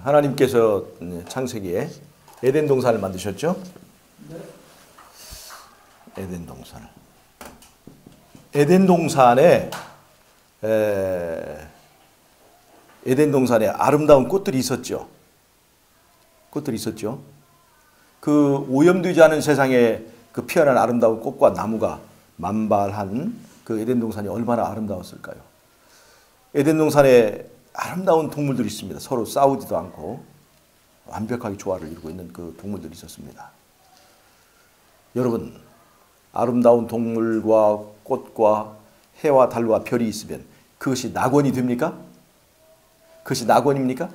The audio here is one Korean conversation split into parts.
하나님께서 창세기에 에덴 동산을 만드셨죠? 에덴 동산을. 에덴 동산에 아름다운 꽃들이 있었죠. 꽃들이 있었죠. 그 오염되지 않은 세상에 그 피어난 아름다운 꽃과 나무가 만발한 그 에덴 동산이 얼마나 아름다웠을까요? 에덴 동산에 아름다운 동물들이 있습니다. 서로 싸우지도 않고 완벽하게 조화를 이루고 있는 그 동물들이 있었습니다. 여러분, 아름다운 동물과 꽃과 해와 달과 별이 있으면 그것이 낙원이 됩니까? 그것이 낙원입니까?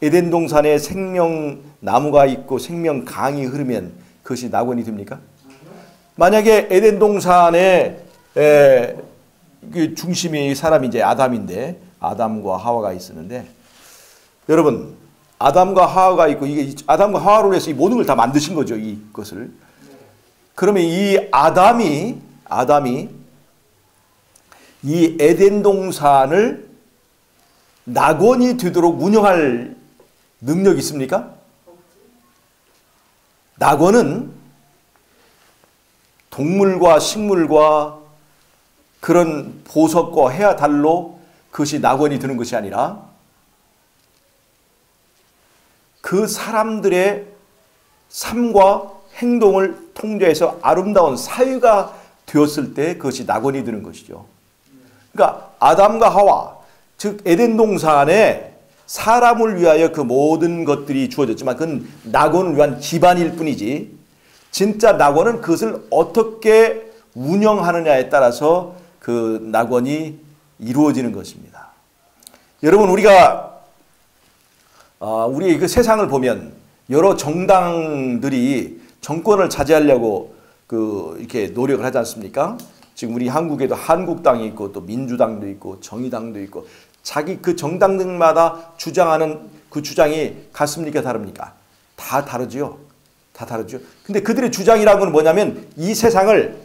에덴 동산에 생명나무가 있고 생명강이 흐르면 그것이 낙원이 됩니까? 만약에 에덴 동산의 그 중심이 사람이 이제 아담인데, 아담과 하와가 있었는데, 여러분, 아담과 하와가 있고, 이게 아담과 하와로 해서 이 모든 걸 다 만드신 거죠, 이것을. 그러면 이 아담이 이 에덴 동산을 낙원이 되도록 운영할 능력이 있습니까? 낙원은 동물과 식물과 그런 보석과 해와 달로 그것이 낙원이 되는 것이 아니라 그 사람들의 삶과 행동을 통제해서 아름다운 사회가 되었을 때 그것이 낙원이 되는 것이죠. 그러니까 아담과 하와, 즉 에덴 동산에 사람을 위하여 그 모든 것들이 주어졌지만 그건 낙원을 위한 기반일 뿐이지, 진짜 낙원은 그것을 어떻게 운영하느냐에 따라서 그 낙원이 이루어지는 것입니다. 여러분, 우리가 우리의 그 세상을 보면 여러 정당들이 정권을 차지하려고 이렇게 노력을 하지 않습니까? 지금 우리 한국에도 한국당이 있고 또 민주당도 있고 정의당도 있고, 자기 그 정당들마다 주장하는 그 주장이 같습니까? 다릅니까? 다 다르죠. 다 다르죠. 근데 그들의 주장이라고는 뭐냐면 이 세상을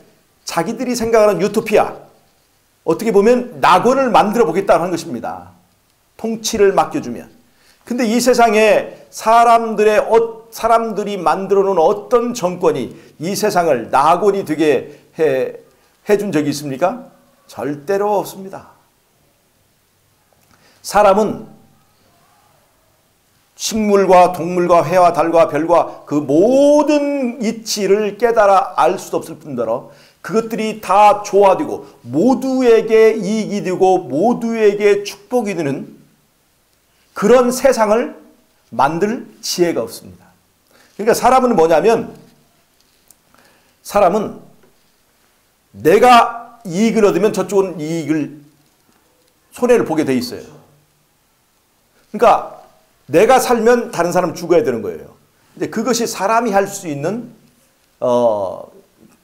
자기들이 생각하는 유토피아, 어떻게 보면 낙원을 만들어 보겠다는 것입니다. 통치를 맡겨주면. 근데 이 세상에 사람들이 만들어 놓은 어떤 정권이 이 세상을 낙원이 되게 해준 적이 있습니까? 절대로 없습니다. 사람은 식물과 동물과 해와 달과 별과 그 모든 이치를 깨달아 알 수도 없을 뿐더러 그것들이 다 조화되고 모두에게 이익이 되고 모두에게 축복이 되는 그런 세상을 만들 지혜가 없습니다. 그러니까 사람은 뭐냐면, 사람은 내가 이익을 얻으면 저쪽은 손해를 보게 돼 있어요. 그러니까 내가 살면 다른 사람 죽어야 되는 거예요. 근데 그것이 사람이 할 수 있는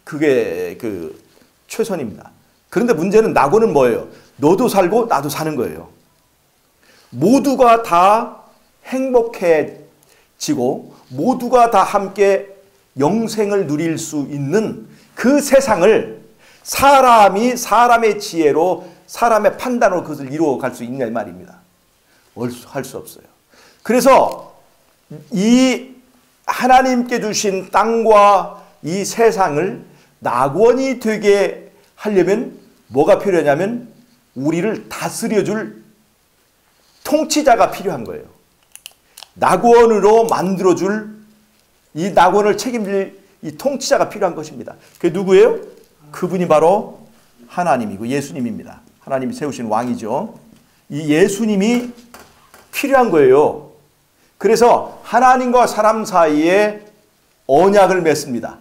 그게 그 최선입니다. 그런데 문제는 낙원은 뭐예요? 너도 살고 나도 사는 거예요. 모두가 다 행복해지고 모두가 다 함께 영생을 누릴 수 있는 그 세상을 사람이 사람의 지혜로 사람의 판단으로 그것을 이루어갈 수 있냐 이 말입니다. 할 수 없어요. 그래서 이 하나님께 주신 땅과 이 세상을 낙원이 되게 하려면 뭐가 필요하냐면 우리를 다스려줄 통치자가 필요한 거예요. 낙원으로 만들어줄, 이 낙원을 책임질 이 통치자가 필요한 것입니다. 그게 누구예요? 그분이 바로 하나님이고 예수님입니다. 하나님이 세우신 왕이죠. 이 예수님이 필요한 거예요. 그래서 하나님과 사람 사이에 언약을 맺습니다.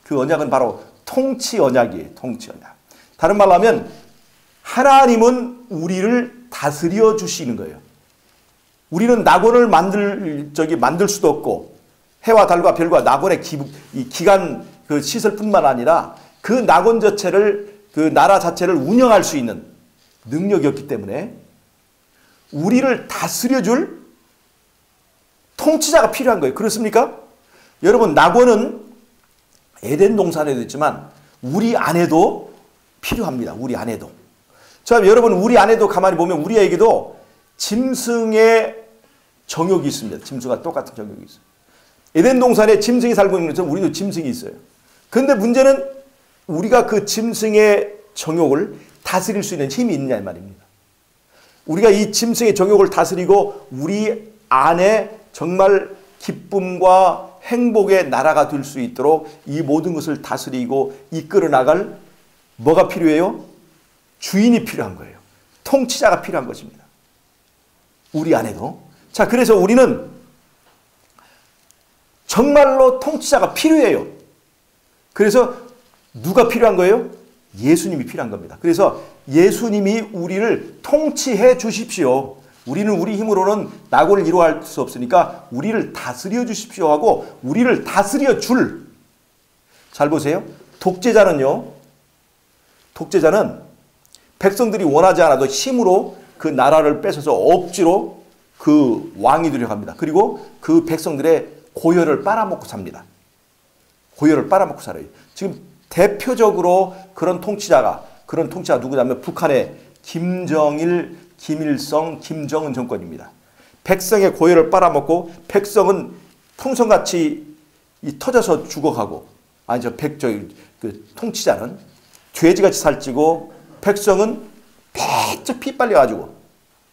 그 언약은 바로 통치 언약이에요. 통치 언약. 다른 말로 하면 하나님은 우리를 다스려 주시는 거예요. 우리는 낙원을 만들 수도 없고 해와 달과 별과 낙원의 기간 그 시설뿐만 아니라 그 낙원 자체를, 그 나라 자체를 운영할 수 있는 능력이 없기 때문에 우리를 다스려줄 통치자가 필요한 거예요. 그렇습니까? 여러분, 낙원은 에덴 동산에도 있지만 우리 안에도 필요합니다. 우리 안에도. 자, 여러분, 우리 안에도 가만히 보면 우리에게도 짐승의 정욕이 있습니다. 짐승과 똑같은 정욕이 있어요. 에덴 동산에 짐승이 살고 있는 것처럼 우리도 짐승이 있어요. 그런데 문제는 우리가 그 짐승의 정욕을 다스릴 수 있는 힘이 있느냐 이 말입니다. 우리가 이 짐승의 정욕을 다스리고 우리 안에 정말 기쁨과 행복의 나라가 될 수 있도록 이 모든 것을 다스리고 이끌어 나갈 뭐가 필요해요? 주인이 필요한 거예요. 통치자가 필요한 것입니다. 우리 안에도. 자, 그래서 우리는 정말로 통치자가 필요해요. 그래서 누가 필요한 거예요? 예수님이 필요한 겁니다. 그래서 예수님이 우리를 통치해 주십시오. 우리는 우리 힘으로는 낙원을 이루어할 수 없으니까 우리를 다스려 주십시오 하고 우리를 다스려 줄. 잘 보세요. 독재자는 백성들이 원하지 않아도 힘으로 그 나라를 뺏어서 억지로 그 왕이 되려고 합니다. 그리고 그 백성들의 고열을 빨아먹고 삽니다. 고열을 빨아먹고 살아요. 지금 대표적으로 그런 통치자가 누구냐면 북한의 김정일, 김일성, 김정은 정권입니다. 백성의 고열을 빨아먹고 백성은 풍선같이 터져서 죽어가고 그 통치자는 돼지같이 살찌고 백성은 빼쩍 피 빨려가지고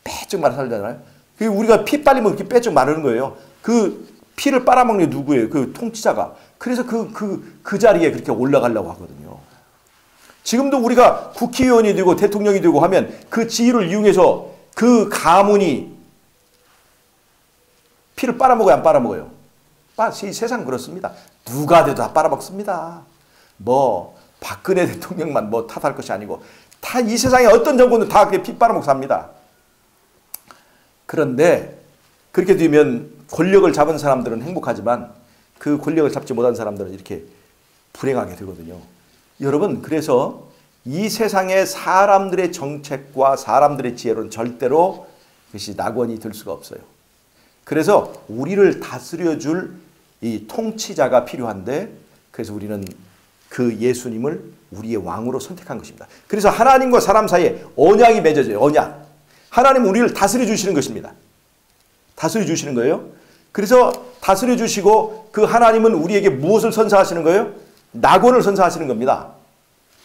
빼쩍 말아 살잖아요. 우리가 피 빨리면 이렇게 빼쩍 마르는 거예요. 그 피를 빨아먹는 게 누구예요? 그 통치자가. 그래서 그 자리에 그렇게 올라가려고 하거든요. 지금도 우리가 국회의원이 되고 대통령이 되고 하면 그 지위를 이용해서 그 가문이 피를 빨아먹어요, 안 빨아먹어요? 이 세상 그렇습니다. 누가 돼도 다 빨아먹습니다. 뭐 박근혜 대통령만 뭐 탓할 것이 아니고 다 이 세상에 어떤 정권도 다 그렇게 피 빨아먹고 삽니다. 그런데 그렇게 되면 권력을 잡은 사람들은 행복하지만 그 권력을 잡지 못한 사람들은 이렇게 불행하게 되거든요. 여러분, 그래서 이 세상의 사람들의 정책과 사람들의 지혜로는 절대로 그것이 낙원이 될 수가 없어요. 그래서 우리를 다스려줄 이 통치자가 필요한데, 그래서 우리는 그 예수님을 우리의 왕으로 선택한 것입니다. 그래서 하나님과 사람 사이에 언약이 맺어져요. 언약. 하나님은 우리를 다스려 주시는 것입니다. 다스려 주시는 거예요. 그래서 다스려 주시고 그 하나님은 우리에게 무엇을 선사하시는 거예요? 낙원을 선사하시는 겁니다.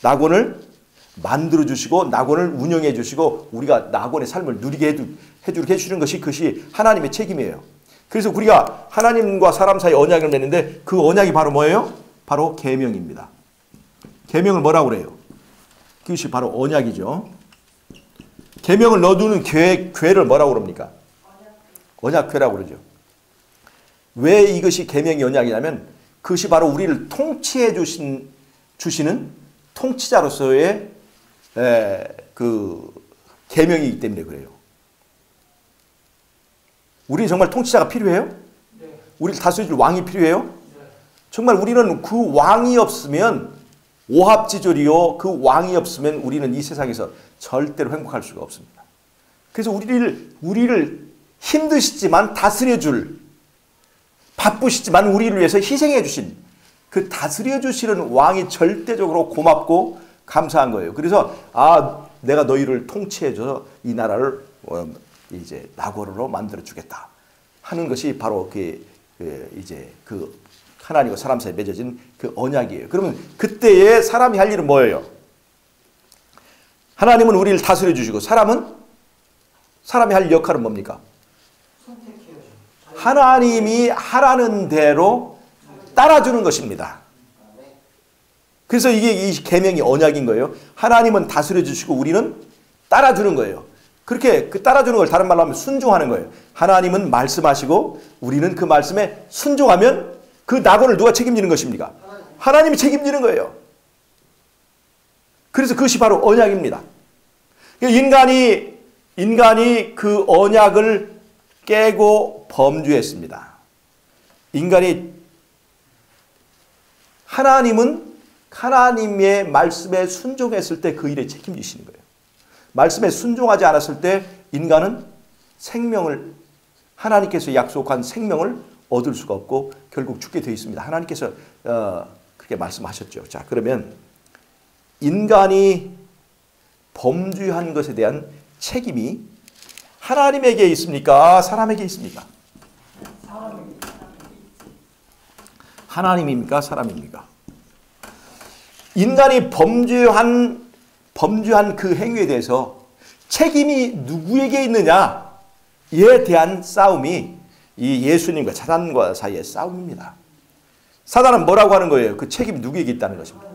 낙원을 만들어 주시고 낙원을 운영해 주시고 우리가 낙원의 삶을 누리게 해주는 것이 그것이 하나님의 책임이에요. 그래서 우리가 하나님과 사람 사이 언약을 맺는데 그 언약이 바로 뭐예요? 바로 계명입니다. 계명을 뭐라고 그래요? 그것이 바로 언약이죠. 계명을 넣어두는 궤를 뭐라고 그럽니까? 언약궤라고 그러죠. 왜 이것이 계명이 언약이냐면 그것이 바로 우리를 통치해 주시는 통치자로서의 그 계명이기 때문에 그래요. 우리는 정말 통치자가 필요해요? 네. 우리를 다스려줄 왕이 필요해요? 네. 정말 우리는 그 왕이 없으면 오합지졸이요. 그 왕이 없으면 우리는 이 세상에서 절대로 행복할 수가 없습니다. 그래서 우리를 힘드시지만 다스려줄, 바쁘시지만 우리를 위해서 희생해 주신 그 다스려 주시는 왕이 절대적으로 고맙고 감사한 거예요. 그래서 내가 너희를 통치해 줘서 이 나라를 이제 낙원으로 만들어 주겠다 하는 것이 바로 이제 그 하나님과 사람 사이에 맺어진 그 언약이에요. 그러면 그때에 사람이 할 일은 뭐예요? 하나님은 우리를 다스려 주시고 사람이 할 역할은 뭡니까? 하나님이 하라는 대로 따라주는 것입니다. 그래서 이게 이 계명이 언약인 거예요. 하나님은 다스려 주시고 우리는 따라주는 거예요. 그렇게 그 따라주는 걸 다른 말로 하면 순종하는 거예요. 하나님은 말씀하시고 우리는 그 말씀에 순종하면 그 낙원을 누가 책임지는 것입니까? 하나님이 책임지는 거예요. 그래서 그것이 바로 언약입니다. 인간이 그 언약을 깨고 범죄했습니다. 하나님은 하나님의 말씀에 순종했을 때 그 일에 책임지시는 거예요. 말씀에 순종하지 않았을 때 인간은 생명을 하나님께서 약속한 생명을 얻을 수가 없고 결국 죽게 되어 있습니다. 하나님께서 그렇게 말씀하셨죠. 자, 그러면 인간이 범죄한 것에 대한 책임이 하나님에게 있습니까? 사람에게 있습니까? 하나님입니까? 사람입니까? 인간이 범죄한 그 행위에 대해서 책임이 누구에게 있느냐에 대한 싸움이 이 예수님과 사단과 사이의 싸움입니다. 사단은 뭐라고 하는 거예요? 그 책임이 누구에게 있다는 것입니다.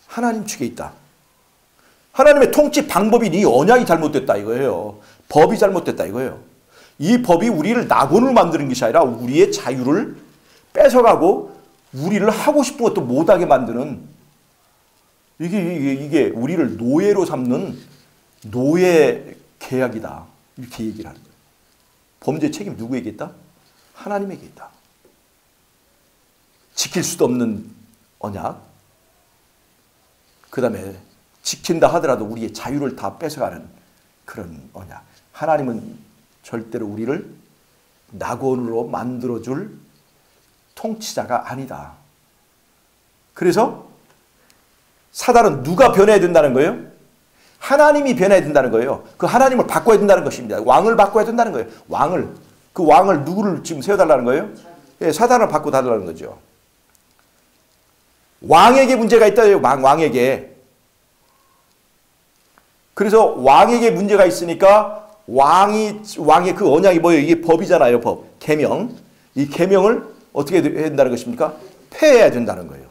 하나님 측에 있다. 하나님의 통치 방법이 이 언약이 잘못됐다 이거예요. 법이 잘못됐다 이거예요. 이 법이 우리를 낙원을 만드는 것이 아니라 우리의 자유를 뺏어가고 우리를 하고 싶은 것도 못하게 만드는 이게 우리를 노예로 삼는 노예 계약이다. 이렇게 얘기를 하는 거예요. 범죄 책임 누구에게 있다? 하나님에게 있다. 지킬 수도 없는 언약. 그 다음에 지킨다 하더라도 우리의 자유를 다 뺏어가는 그런 언약. 하나님은 절대로 우리를 낙원으로 만들어줄 통치자가 아니다. 그래서 사단은 누가 변해야 된다는 거예요? 하나님이 변해야 된다는 거예요. 그 하나님을 바꿔야 된다는 것입니다. 왕을 바꿔야 된다는 거예요. 그 왕을 누구를 지금 세워달라는 거예요? 예, 사단을 바꿔달라는 거죠. 왕에게 문제가 있다. 왕에게. 그래서 왕에게 문제가 있으니까 왕의 그 언약이 뭐예요? 이게 법이잖아요. 법. 계명. 이 계명을 어떻게 해야 된다는 것입니까? 폐해야 된다는 거예요.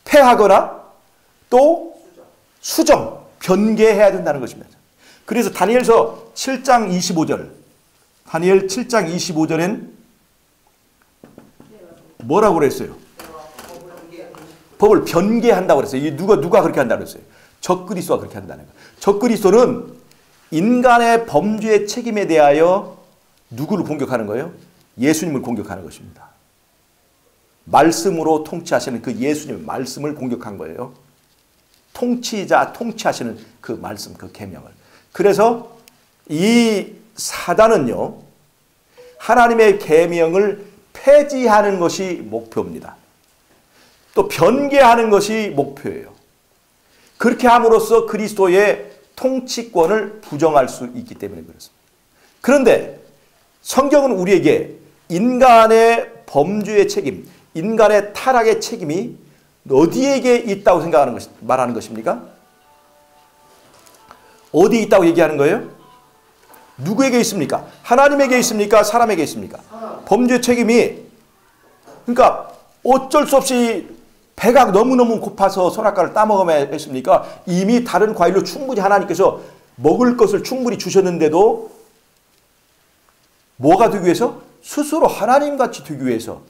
폐하거나 또 수정, 변개해야 된다는 것입니다. 그래서 다니엘서 7장 25절. 다니엘 7장 25절엔 뭐라고 그랬어요? 법을 변개한다고 그랬어요. 이 누가 그렇게 한다고 그랬어요? 적그리스도가 그렇게 한다는 거예요. 적그리스도는 인간의 범죄의 책임에 대하여 누구를 공격하는 거예요? 예수님을 공격하는 것입니다. 말씀으로 통치하시는 그 예수님의 말씀을 공격한 거예요. 통치하시는 그 말씀, 그 계명을. 그래서 이 사단은요, 하나님의 계명을 폐지하는 것이 목표입니다. 또 변개하는 것이 목표예요. 그렇게 함으로써 그리스도의 통치권을 부정할 수 있기 때문에 그렇습니다. 그런데 성경은 우리에게 인간의 범죄의 책임, 인간의 타락의 책임이 어디에게 있다고 말하는 것입니까? 어디에 있다고 얘기하는 거예요? 누구에게 있습니까? 하나님에게 있습니까? 사람에게 있습니까? 범죄 책임이, 그러니까 어쩔 수 없이 배가 너무너무 고파서 선악과를 따먹어야 했습니까? 이미 다른 과일로 충분히 하나님께서 먹을 것을 충분히 주셨는데도 뭐가 되기 위해서? 스스로 하나님같이 되기 위해서.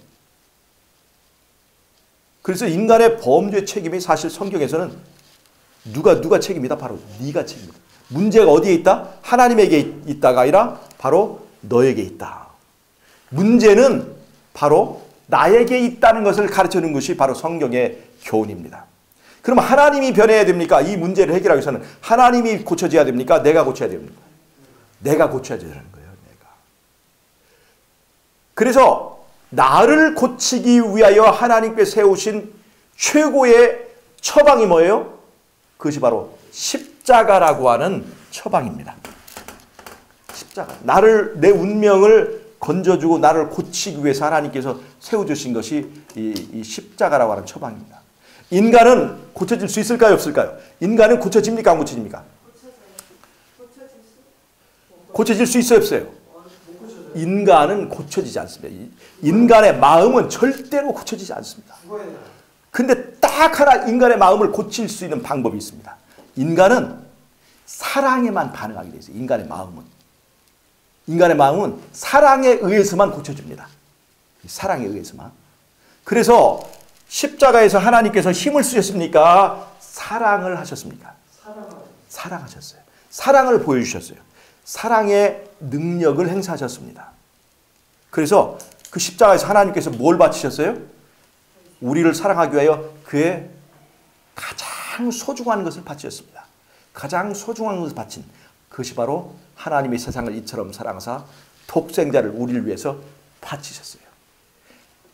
그래서 인간의 범죄 책임이 사실 성경에서는 누가 책임이다? 바로 네가 책임이다. 문제가 어디에 있다? 하나님에게 있다가 아니라 바로 너에게 있다. 문제는 바로 나에게 있다는 것을 가르쳐주는 것이 바로 성경의 교훈입니다. 그럼 하나님이 변해야 됩니까? 이 문제를 해결하기 위해서는 하나님이 고쳐져야 됩니까? 내가 고쳐야 됩니까? 내가 고쳐야 되는 거예요. 내가. 그래서 나를 고치기 위하여 하나님께 세우신 최고의 처방이 뭐예요? 그것이 바로 십자가라고 하는 처방입니다. 십자가. 내 운명을 건져주고 나를 고치기 위해서 하나님께서 세워주신 것이 이 십자가라고 하는 처방입니다. 인간은 고쳐질 수 있을까요? 없을까요? 인간은 고쳐집니까? 안 고쳐집니까? 고쳐질 수 있어요? 없어요? 인간은 고쳐지지 않습니다. 인간의 마음은 절대로 고쳐지지 않습니다. 근데 딱 하나 인간의 마음을 고칠 수 있는 방법이 있습니다. 인간은 사랑에만 반응하게 돼 있어요. 인간의 마음은 사랑에 의해서만 고쳐집니다. 사랑에 의해서만. 그래서 십자가에서 하나님께서 힘을 쓰셨습니까? 사랑을 하셨습니까? 사랑하셨어요. 사랑을 보여주셨어요. 사랑의 능력을 행사하셨습니다. 그래서 그 십자가에서 하나님께서 뭘 바치셨어요? 우리를 사랑하기 위하여 그의 가장 소중한 것을 바치셨습니다. 가장 소중한 것을 바친 그것이 바로 하나님의 세상을 이처럼 사랑하사 독생자를 우리를 위해서 바치셨어요.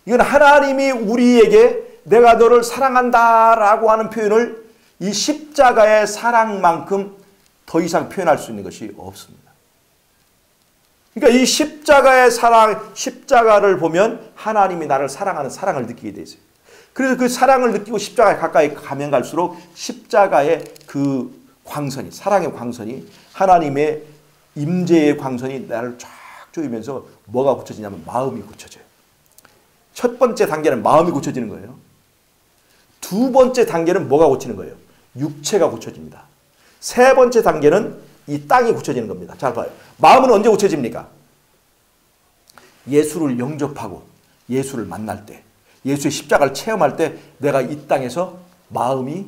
이건 하나님이 우리에게 내가 너를 사랑한다라고 하는 표현을 이 십자가의 사랑만큼 더 이상 표현할 수 있는 것이 없습니다. 그러니까 이 십자가의 사랑, 십자가를 보면 하나님이 나를 사랑하는 사랑을 느끼게 되죠. 그래서 그 사랑을 느끼고 십자가에 가까이 가면 갈수록 십자가의 그 광선이, 사랑의 광선이, 하나님의 임재의 광선이 나를 쫙 조이면서 뭐가 고쳐지냐면 마음이 고쳐져요. 첫 번째 단계는 마음이 고쳐지는 거예요. 두 번째 단계는 뭐가 고치는 거예요? 육체가 고쳐집니다. 세 번째 단계는 이 땅이 고쳐지는 겁니다. 잘 봐요. 마음은 언제 고쳐집니까? 예수를 영접하고 예수를 만날 때, 예수의 십자가를 체험할 때 내가 이 땅에서 마음이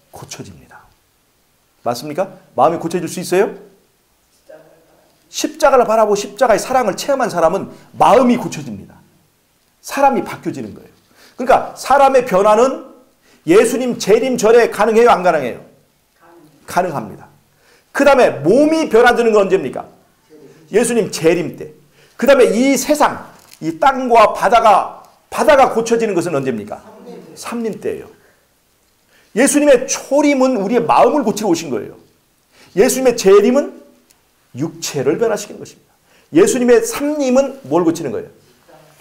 고쳐집니다. 맞습니까? 마음이 고쳐질 수 있어요? 십자가를 바라보고 십자가의 사랑을 체험한 사람은 마음이 고쳐집니다. 사람이 바뀌어지는 거예요. 그러니까 사람의 변화는 예수님 재림 전에 가능해요? 안 가능해요? 가능합니다. 그 다음에 몸이 변화되는 건 언제입니까? 예수님 재림 때. 그 다음에 이 세상, 이 땅과 바다가 고쳐지는 것은 언제입니까? 삼림 때예요. 예수님의 초림은 우리의 마음을 고치러 오신 거예요. 예수님의 재림은 육체를 변화시키는 것입니다. 예수님의 삼림은 뭘 고치는 거예요?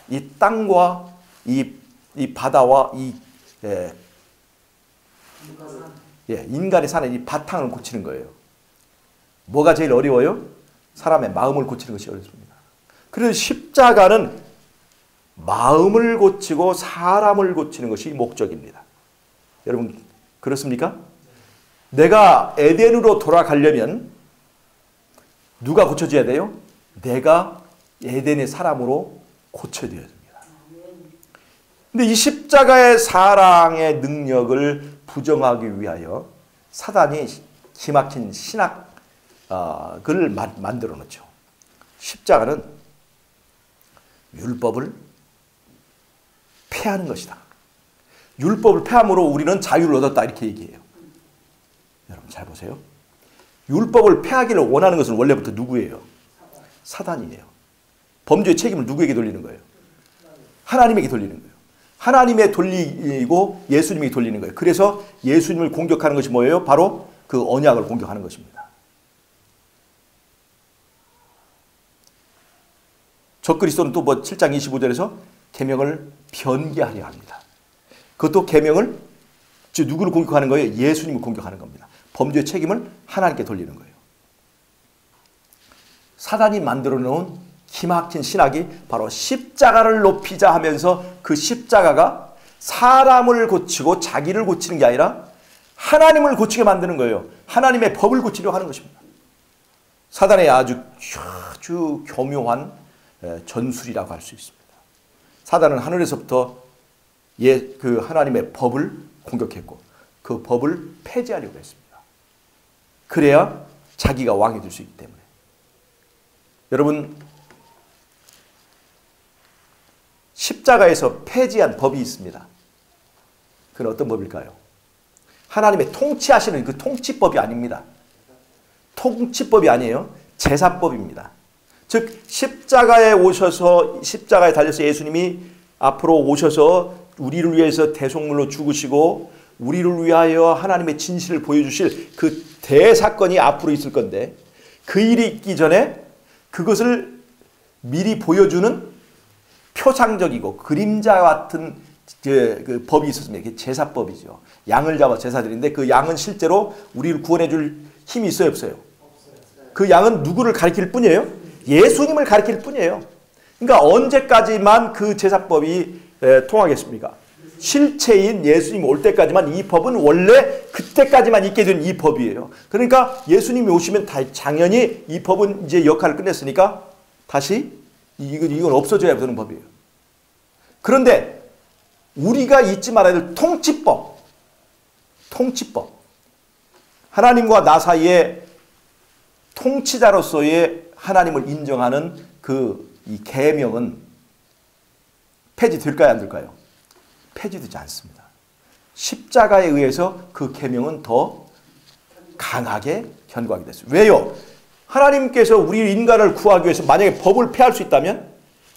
이 땅과 이 바다와 인간이 사는 이 바탕을 고치는 거예요. 뭐가 제일 어려워요? 사람의 마음을 고치는 것이 어렵습니다. 그래서 십자가는 마음을 고치고 사람을 고치는 것이 목적입니다. 여러분 그렇습니까? 내가 에덴으로 돌아가려면 누가 고쳐져야 돼요? 내가 에덴의 사람으로 고쳐져야 됩니다. 근데 이 십자가의 사랑의 능력을 부정하기 위하여 사단이 기막힌 신학을 만들어 놓죠. 십자가는 율법을 폐하는 것이다. 율법을 폐함으로 우리는 자유를 얻었다 이렇게 얘기해요. 여러분 잘 보세요. 율법을 폐하기를 원하는 것은 원래부터 누구예요? 사단이에요. 범죄의 책임을 누구에게 돌리는 거예요? 하나님에게 돌리는 거예요. 하나님에 돌리고 예수님에게 돌리는 거예요. 그래서 예수님을 공격하는 것이 뭐예요? 바로 그 언약을 공격하는 것입니다. 적그리스도는 또 7장 25절에서 계명을 변개하려 합니다. 그것도 계명을 누구를 공격하는 거예요? 예수님을 공격하는 겁니다. 범죄의 책임을 하나님께 돌리는 거예요. 사단이 만들어 놓은 기막힌 신학이 바로 십자가를 높이자 하면서 그 십자가가 사람을 고치고 자기를 고치는 게 아니라 하나님을 고치게 만드는 거예요. 하나님의 법을 고치려고 하는 것입니다. 사단의 아주 교묘한 전술이라고 할 수 있습니다. 사단은 하늘에서부터 그 하나님의 법을 공격했고 그 법을 폐지하려고 했습니다. 그래야 자기가 왕이 될 수 있기 때문에. 여러분 십자가에서 폐지한 법이 있습니다. 그건 어떤 법일까요? 하나님의 통치하시는 그 통치법이 아닙니다. 통치법이 아니에요. 제사법입니다. 즉 십자가에 오셔서 십자가에 달려서 예수님이 앞으로 오셔서 우리를 위해서 대속물로 죽으시고 우리를 위하여 하나님의 진실을 보여주실 그 대사건이 앞으로 있을 건데 그 일이 있기 전에 그것을 미리 보여주는 표상적이고 그림자 같은 그 법이 있었습니다. 그게 제사법이죠. 양을 잡아 제사드리는데 그 양은 실제로 우리를 구원해 줄 힘이 있어요, 없어요? 그 양은 누구를 가리킬 뿐이에요? 예수님을 가리킬 뿐이에요. 그러니까 언제까지만 그 제사법이 통하겠습니까? 실체인 예수님이 올 때까지만 이 법은 원래 그때까지만 있게 된 이 법이에요. 그러니까 예수님이 오시면 당연히 이 법은 이제 역할을 끝냈으니까 다시 이건 없어져야 되는 법이에요. 그런데 우리가 잊지 말아야 될 통치법. 하나님과 나 사이에 통치자로서의 하나님을 인정하는 이 계명은 폐지될까요? 안 될까요? 폐지되지 않습니다. 십자가에 의해서 그 계명은 더 강하게 견고하게 됐어요. 왜요? 하나님께서 우리 인간을 구하기 위해서 만약에 법을 폐할 수 있다면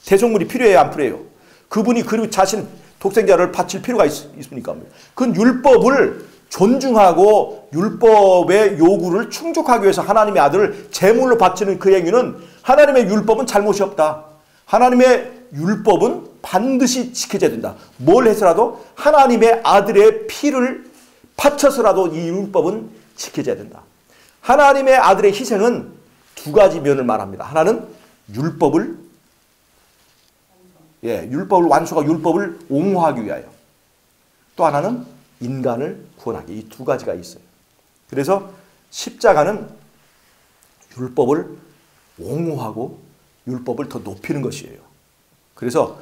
대속물이 필요해요? 안 필요해요? 그분이 그 자신 독생자를 바칠 필요가 있습니까? 그건 율법을 존중하고 율법의 요구를 충족하기 위해서 하나님의 아들을 제물로 바치는 그 행위는 하나님의 율법은 잘못이 없다. 하나님의 율법은 반드시 지켜져야 된다. 뭘 해서라도 하나님의 아들의 피를 바쳐서라도 이 율법은 지켜져야 된다. 하나님의 아들의 희생은 두 가지 면을 말합니다. 하나는 율법을 완수하고 율법을 옹호하기 위하여, 또 하나는 인간을 구원하기. 이 두 가지가 있어요. 그래서 십자가는 율법을 옹호하고 율법을 더 높이는 것이에요. 그래서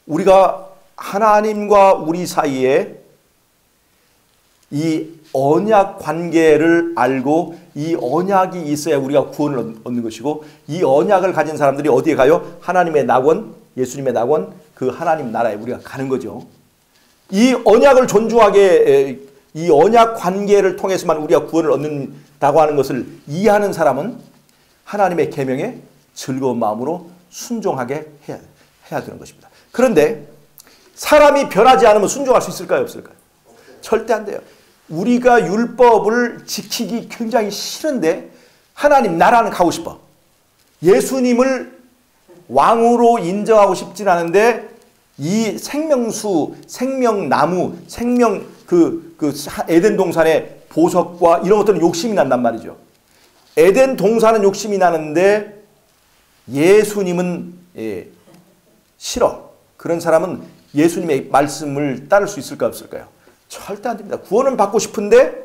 우리가 하나님과 우리 사이에 이 언약 관계를 알고 이 언약이 있어야 우리가 구원을 얻는 것이고, 이 언약을 가진 사람들이 어디에 가요? 하나님의 낙원, 예수님의 낙원, 그 하나님 나라에 우리가 가는 거죠. 이 언약을 존중하게, 이 언약 관계를 통해서만 우리가 구원을 얻는다고 하는 것을 이해하는 사람은 하나님의 계명에 즐거운 마음으로 순종하게 해야 되는 것입니다. 그런데 사람이 변하지 않으면 순종할 수 있을까요? 없을까요? 절대 안 돼요. 우리가 율법을 지키기 굉장히 싫은데 하나님 나라는 가고 싶어. 예수님을 왕으로 인정하고 싶진 않은데 이 생명수, 생명나무, 에덴 동산의 보석과 이런 것들은 욕심이 난단 말이죠. 에덴 동산은 욕심이 나는데 예수님은 싫어. 그런 사람은 예수님의 말씀을 따를 수 있을까요? 없을까요? 절대 안 됩니다. 구원은 받고 싶은데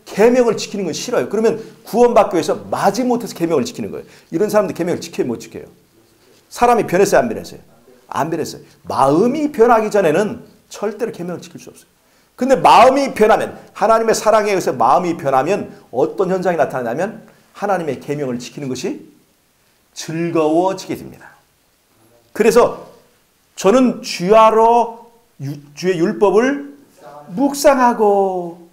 계명을 지키는 건 싫어요. 그러면 구원받기 위해서 마지못해서 계명을 지키는 거예요. 이런 사람들 계명을 지켜요, 못 지켜요? 사람이 변했어요, 안 변했어요? 안 변했어요. 마음이 변하기 전에는 절대로 계명을 지킬 수 없어요. 근데 마음이 변하면, 하나님의 사랑에 의해서 마음이 변하면 어떤 현상이 나타나냐면 하나님의 계명을 지키는 것이 즐거워지게 됩니다. 그래서 저는 주야로 주의 율법을 묵상하고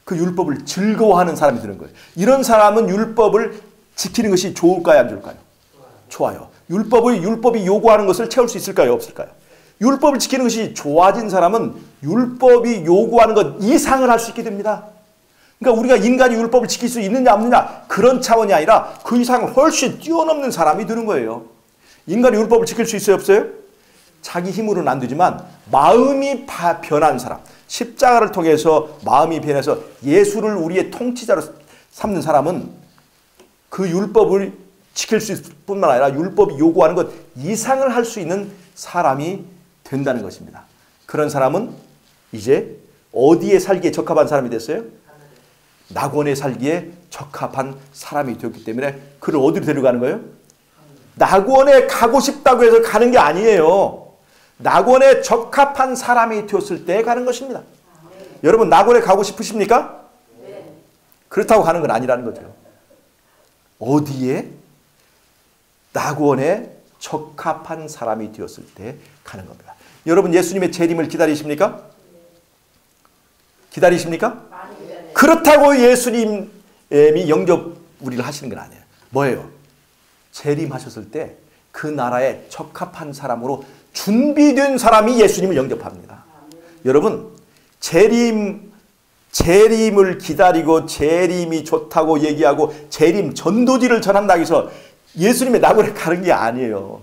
그 율법을 즐거워하는 사람이 되는 거예요. 이런 사람은 율법을 지키는 것이 좋을까요, 안 좋을까요? 좋아요. 율법이 요구하는 것을 채울 수 있을까요, 없을까요? 율법을 지키는 것이 좋아진 사람은 율법이 요구하는 것 이상을 할 수 있게 됩니다. 그러니까 우리가 인간이 율법을 지킬 수 있느냐 없느냐 그런 차원이 아니라 그 이상을 훨씬 뛰어넘는 사람이 되는 거예요. 인간이 율법을 지킬 수 있어요, 없어요? 자기 힘으로는 안 되지만 마음이 변한 사람, 십자가를 통해서 마음이 변해서 예수를 우리의 통치자로 삼는 사람은 그 율법을 지킬 수 있을 뿐만 아니라 율법이 요구하는 것 이상을 할 수 있는 사람이 된다는 것입니다. 그런 사람은 이제 어디에 살기에 적합한 사람이 됐어요? 낙원에 살기에 적합한 사람이 되었기 때문에 그를 어디로 데려가는 거예요? 낙원에 가고 싶다고 해서 가는 게 아니에요. 낙원에 적합한 사람이 되었을 때 가는 것입니다. 여러분 낙원에 가고 싶으십니까? 그렇다고 가는 건 아니라는 거죠. 어디에? 낙원에 적합한 사람이 되었을 때 가는 겁니다. 여러분 예수님의 재림을 기다리십니까? 기다리십니까? 그렇다고 예수님이 영접 우리를 하시는 건 아니에요. 뭐예요? 재림하셨을 때 그 나라에 적합한 사람으로 준비된 사람이 예수님을 영접합니다. 여러분 재림을 기다리고 재림이 좋다고 얘기하고 재림 전도지를 전한다고 해서 예수님의 낙원에 가는 게 아니에요.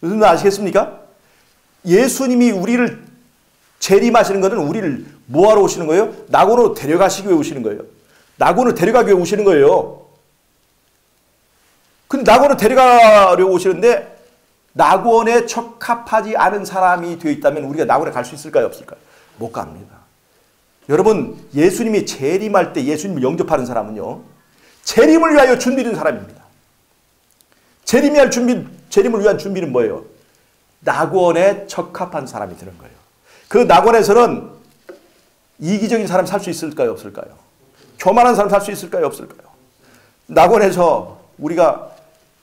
무슨 말 아시겠습니까? 예수님이 우리를 재림하시는 것은 우리를 뭐하러 오시는 거예요? 낙원으로 데려가시기 위해 오시는 거예요. 낙원으로 데려가기 위해 오시는 거예요. 근데 낙원으로 데려가려고 오시는데 낙원에 적합하지 않은 사람이 되어 있다면 우리가 낙원에 갈 수 있을까요? 없을까요? 못 갑니다. 여러분 예수님이 재림할 때 예수님을 영접하는 사람은요. 재림을 위하여 준비된 사람입니다. 재림을 위한 준비는 뭐예요? 낙원에 적합한 사람이 되는 거예요. 그 낙원에서는 이기적인 사람 살 수 있을까요? 없을까요? 교만한 사람 살 수 있을까요? 없을까요? 낙원에서 우리가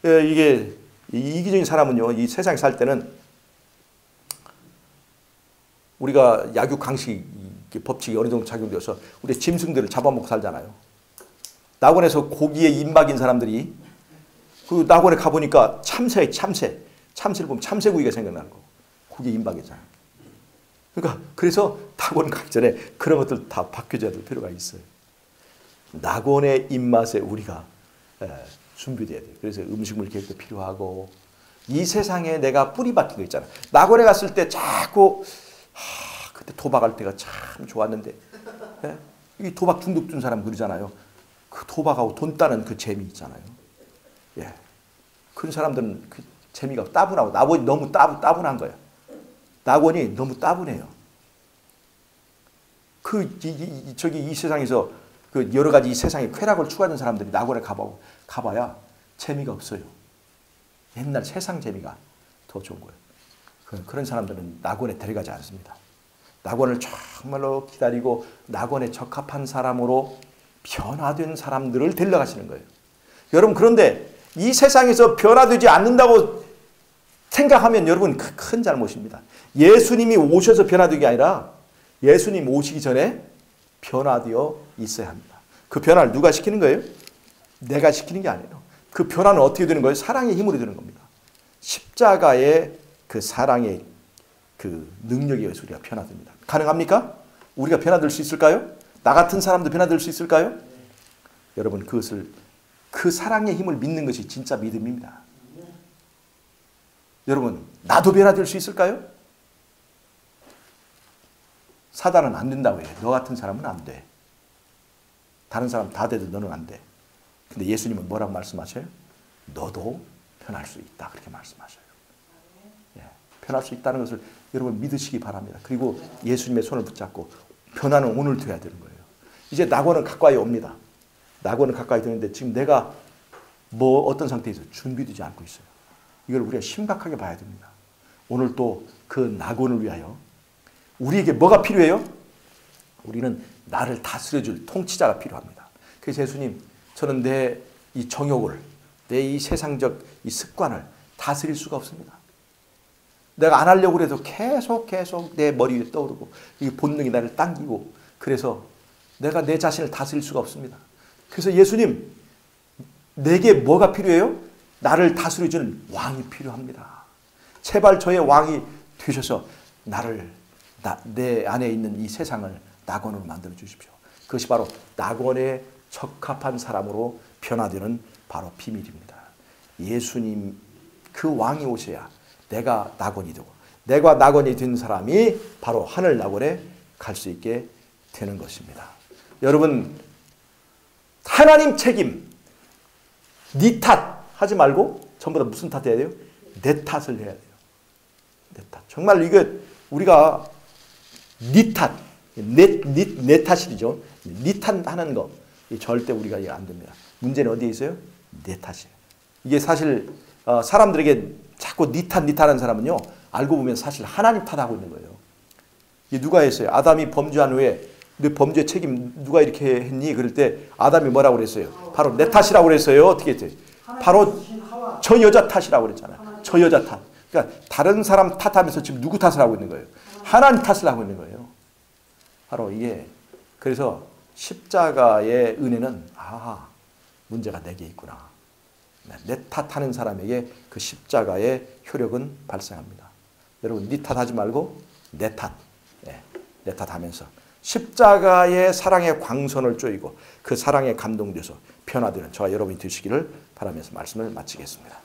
이게 이기적인 사람은요. 이 세상에 살 때는 우리가 약육 강식 법칙이 어느 정도 작용되어서 우리 짐승들을 잡아먹고 살잖아요. 낙원에서 고기에 입막인 사람들이 그 낙원에 가보니까 참새를 보면 참새구이가 생각나는 거. 고기에 입막이잖아요. 그러니까 그래서 낙원 가기 전에 그런 것들 다 바뀌어져야 될 필요가 있어요. 낙원의 입맛에 우리가 준비돼야 돼요. 그래서 음식물 계획도 필요하고, 이 세상에 내가 뿌리 박힌 거 있잖아. 낙원에 갔을 때 자꾸 그때 도박할 때가 참 좋았는데, 이 도박 중독 든 사람 그러잖아요. 그 도박하고 돈 따는 그 재미 있잖아요. 예, 그런 사람들은 그 재미가 따분하고, 낙원이 너무 따분한 거야. 낙원이 너무 따분해요. 이 세상에서 그 여러 가지 이 세상에 쾌락을 추구하는 사람들이 낙원에 가봐야 재미가 없어요. 옛날 세상 재미가 더 좋은 거예요. 그런 사람들은 낙원에 데려가지 않습니다. 낙원을 정말로 기다리고 낙원에 적합한 사람으로 변화된 사람들을 데려가시는 거예요. 여러분, 그런데 이 세상에서 변화되지 않는다고 생각하면 여러분 큰 잘못입니다. 예수님이 오셔서 변화되는 게 아니라 예수님 오시기 전에 변화되어 있어야 합니다. 그 변화를 누가 시키는 거예요? 내가 시키는 게 아니에요. 그 변화는 어떻게 되는 거예요? 사랑의 힘으로 되는 겁니다. 십자가의 그 사랑의 그 능력에 의해서 우리가 변화됩니다. 가능합니까? 우리가 변화될 수 있을까요? 나 같은 사람도 변화될 수 있을까요? 여러분, 그 사랑의 힘을 믿는 것이 진짜 믿음입니다. 여러분, 나도 변화될 수 있을까요? 사단은 안 된다고 해. 너 같은 사람은 안 돼. 다른 사람 다 돼도 너는 안 돼. 근데 예수님은 뭐라고 말씀하셔요? 너도 변할 수 있다. 그렇게 말씀하셔요. 예, 변할 수 있다는 것을 여러분 믿으시기 바랍니다. 그리고 예수님의 손을 붙잡고 변화는 오늘 돼야 되는 거예요. 이제 낙원은 가까이 옵니다. 낙원은 가까이 되는데 지금 내가 어떤 상태에서 준비되지 않고 있어요. 이걸 우리가 심각하게 봐야 됩니다. 오늘 또 그 낙원을 위하여 우리에게 뭐가 필요해요? 우리는 나를 다스려줄 통치자가 필요합니다. 그래서 예수님, 저는 내 이 정욕을, 내 이 세상적 이 습관을 다스릴 수가 없습니다. 내가 안 하려고 해도 계속 내 머리 위에 떠오르고 이 본능이 나를 당기고, 그래서 내가 내 자신을 다스릴 수가 없습니다. 그래서 예수님, 내게 뭐가 필요해요? 나를 다스려주는 왕이 필요합니다. 제발 저의 왕이 되셔서 내 안에 있는 이 세상을 낙원으로 만들어 주십시오. 그것이 바로 낙원에 적합한 사람으로 변화되는 바로 비밀입니다. 예수님 그 왕이 오셔야 내가 낙원이 되고, 내가 낙원이 된 사람이 바로 하늘 낙원에 갈 수 있게 되는 것입니다. 여러분, 하나님 책임, 네 탓 하지 말고 전부 다 무슨 탓 해야 돼요? 내 탓을 해야 돼요. 내 탓. 정말 이거 우리가 네 탓, 내 탓이죠. 네 탓하는 거 절대 우리가 안 됩니다. 문제는 어디에 있어요? 내 탓이에요. 이게 사실 사람들에게 자꾸 네 탓하는 사람은요, 알고 보면 사실 하나님 탓하고 있는 거예요. 이게 누가 했어요? 아담이 범죄한 후에 너 범죄 책임 누가 이렇게 했니? 그럴 때 아담이 뭐라고 그랬어요? 바로 내 탓이라고 그랬어요. 어떻게 했어요? 바로 저 여자 탓이라고 그랬잖아요. 저 여자 탓. 그러니까 다른 사람 탓하면서 지금 누구 탓을 하고 있는 거예요? 하나님 탓을 하고 있는 거예요. 바로 이게, 그래서 십자가의 은혜는 문제가 내게 있구나. 내 탓하는 사람에게 그 십자가의 효력은 발생합니다. 여러분, 네 탓하지 말고 내 탓. 내 탓하면서 십자가의 사랑의 광선을 쪼이고 그 사랑에 감동돼서 변화되는 저와 여러분이 되시기를 바라면서 말씀을 마치겠습니다.